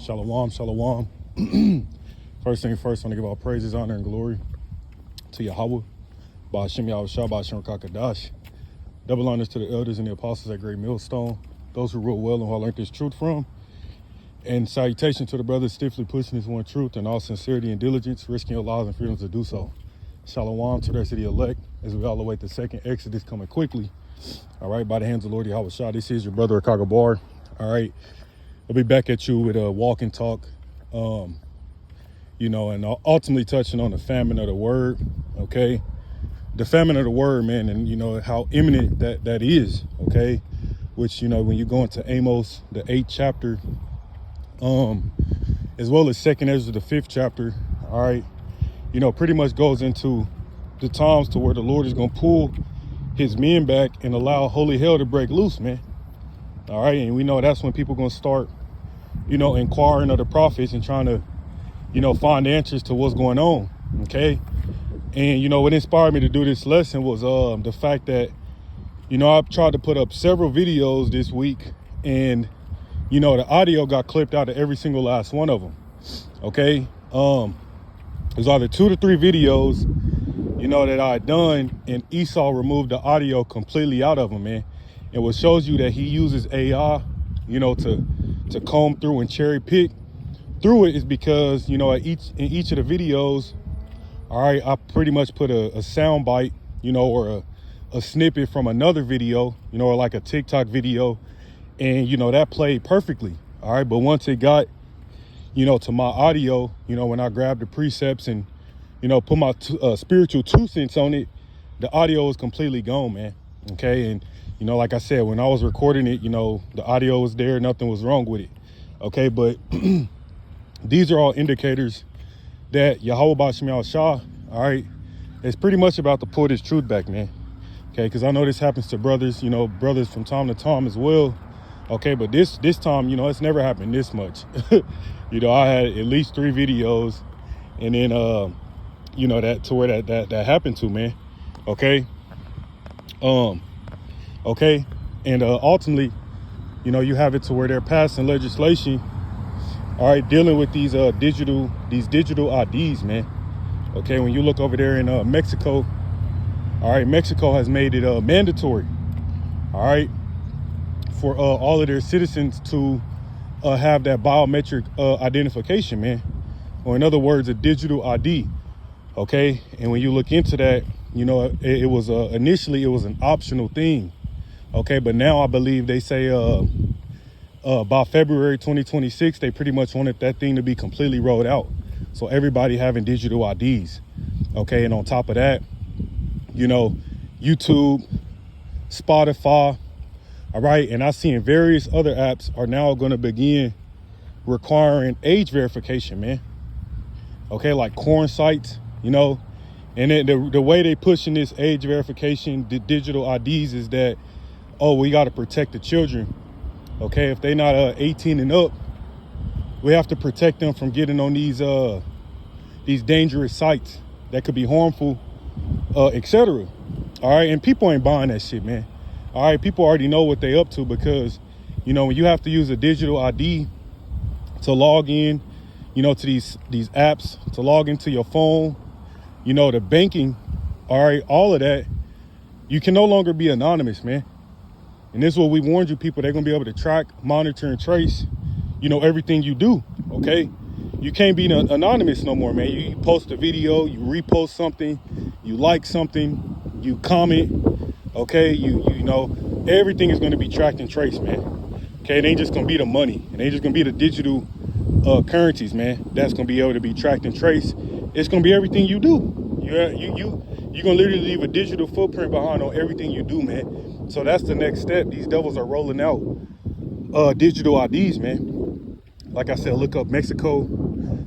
Shalom, shalom. First thing first, I want to give all praises, honor, and glory to Yahweh, Ba'ashem Yahushua, Ba'ashem Kakadash. Double honors to the elders and the apostles at Great Millstone, those who rule well and who I learned this truth from. And salutation to the brothers stiffly pushing this one truth in all sincerity and diligence, risking your lives and freedoms to do so. Shalom to the rest of the elect as we all await the second Exodus coming quickly. All right, by the hands of the Lord Yahushua. This is your brother Akaga Bar. All right, I'll be back at you with a walk and talk, and ultimately touching on the famine of the word. Okay, the famine of the word, man, and how imminent that is. Okay, which when you go into Amos, the 8th chapter, as well as 2nd Ezra, the 5th chapter. All right, pretty much goes into the times to where the Lord is going to pull his men back and allow holy hell to break loose, man. All right, and we know that's when people are going to start, inquiring of the prophets and trying to, find answers to what's going on, okay? And, what inspired me to do this lesson was the fact that, I've tried to put up several videos this week, and, the audio got clipped out of every single last one of them, okay? There's either 2 to 3 videos, that I had done, and Esau removed the audio completely out of them, man. And what shows you that he uses AI, to comb through and cherry pick through it is because, in each of the videos, all right, I pretty much put a sound bite, or a snippet from another video, or like a TikTok video. And, that played perfectly. All right. But once it got, to my audio, when I grabbed the precepts and, put my spiritual 2 cents on it, the audio was completely gone, man. Okay. And, like I said, when I was recording it, the audio was there, nothing was wrong with it. Okay. But these are all indicators that Yahweh Ba'ashem Yahushua, all right, it's pretty much about to pull this truth back, man. Okay. Because I know this happens to brothers, brothers from time to time as well. Okay. But this time, it's never happened this much. I had at least 3 videos, and then, that to where that happened to, man. Okay. Okay. And ultimately, you have it to where they're passing legislation, all right, dealing with these digital IDs, man. Okay. When you look over there in Mexico, all right, Mexico has made it mandatory, all right, for all of their citizens to have that biometric identification, man. Or in other words, a digital ID. Okay. And when you look into that, it was initially it was an optional thing. Okay. But now I believe they say by February 2026, they pretty much wanted that thing to be completely rolled out. So everybody having digital IDs. Okay. And on top of that, YouTube, Spotify. All right. And I've seen various other apps are now going to begin requiring age verification, man. Okay. Like corn sites, and then the way they pushing this age verification, the digital IDs is that, we got to protect the children. Okay. If they're not 18 and up, we have to protect them from getting on these dangerous sites that could be harmful, etc. All right. And people ain't buying that shit, man. All right, people already know what they up to because, when you have to use a digital ID to log in, to these apps, to log into your phone, the banking, all right, all of that, you can no longer be anonymous, man. And this is what we warned you people, they're going to be able to track, monitor, and trace, everything you do, okay? You can't be anonymous no more, man. You post a video, you repost something, you like something, you comment. Okay, everything is going to be tracked and traced, man. Okay, it ain't just going to be the money. It ain't just going to be the digital currencies, man. That's going to be able to be tracked and traced. It's going to be everything you do. You're going to literally leave a digital footprint behind on everything you do, man. So that's the next step. These devils are rolling out digital IDs, man. Like I said, look up Mexico,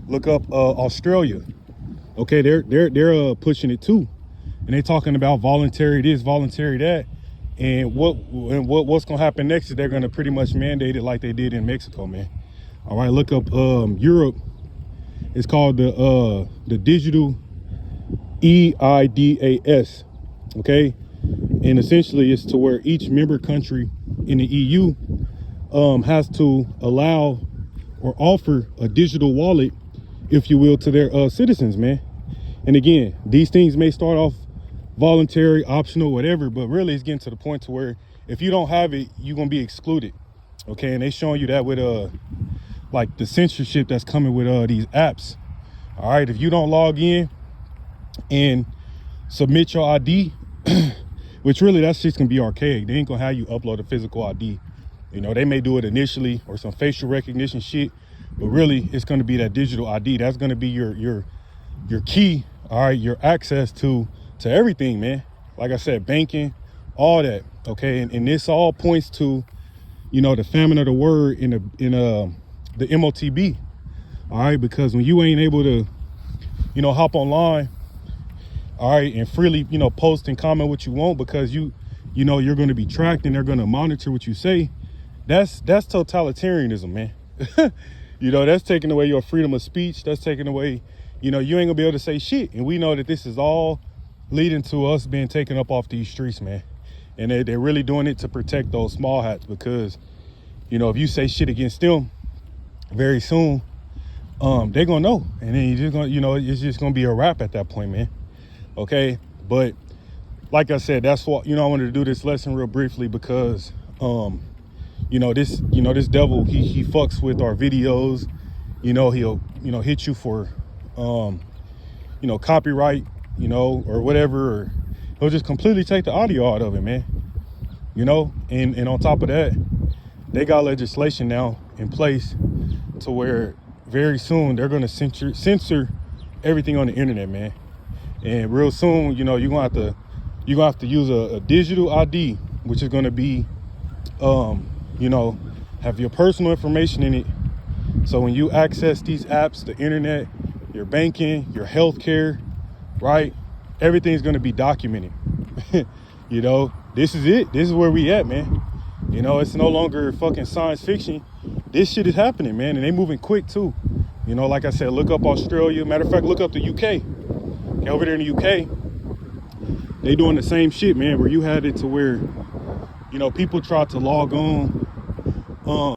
look up Australia. Okay, they're pushing it too. And they're talking about voluntary this, voluntary that. And what's going to happen next is they're going to pretty much mandate it like they did in Mexico, man. All right, look up Europe. It's called the digital EIDAS. Okay. And essentially it's to where each member country in the EU has to allow or offer a digital wallet, if you will, to their citizens, man. And again, these things may start off voluntary, optional, whatever, but really it's getting to the point to where if you don't have it, you're gonna be excluded. Okay, and they showing you that with like the censorship that's coming with these apps. All right, if you don't log in and submit your ID, which really that's just gonna be archaic. They ain't gonna have you upload a physical ID. You know, they may do it initially or some facial recognition shit, but really it's gonna be that digital ID. That's gonna be your key, all right, your access to everything, man. Like I said, banking, all that. Okay, and this all points to, you know, the famine of the word in the MOTB. All right, because when you ain't able to, you know, hop online, all right, and freely, you know, post and comment what you want because you know you're going to be tracked and they're going to monitor what you say. That's totalitarianism, man. You know, that's taking away your freedom of speech. That's taking away, you know, you ain't gonna be able to say shit. And we know that this is all leading to us being taken up off these streets, man. And they're really doing it to protect those small hats because, you know, if you say shit against them very soon, they're gonna know. And then you just gonna, you know, it's just gonna be a wrap at that point, man. Okay, but like I said, that's what, you know, I wanted to do this lesson real briefly because you know, this devil, he fucks with our videos. You know, he'll, you know, hit you for you know, copyright, you know, or whatever, or he'll just completely take the audio out of it, man. You know, and on top of that, they got legislation now in place to where very soon they're gonna censor everything on the internet, man. And real soon, you know, you're gonna have to use a digital ID, which is gonna be you know, have your personal information in it. So when you access these apps, the internet, your banking, your healthcare, right? Everything's gonna be documented. You know, this is it. This is where we at, man. You know, it's no longer fucking science fiction. This shit is happening, man, and they moving quick too. You know, like I said, look up Australia. Matter of fact, look up the UK. Okay, over there in the UK, they doing the same shit, man, where you had it to where, you know, people try to log on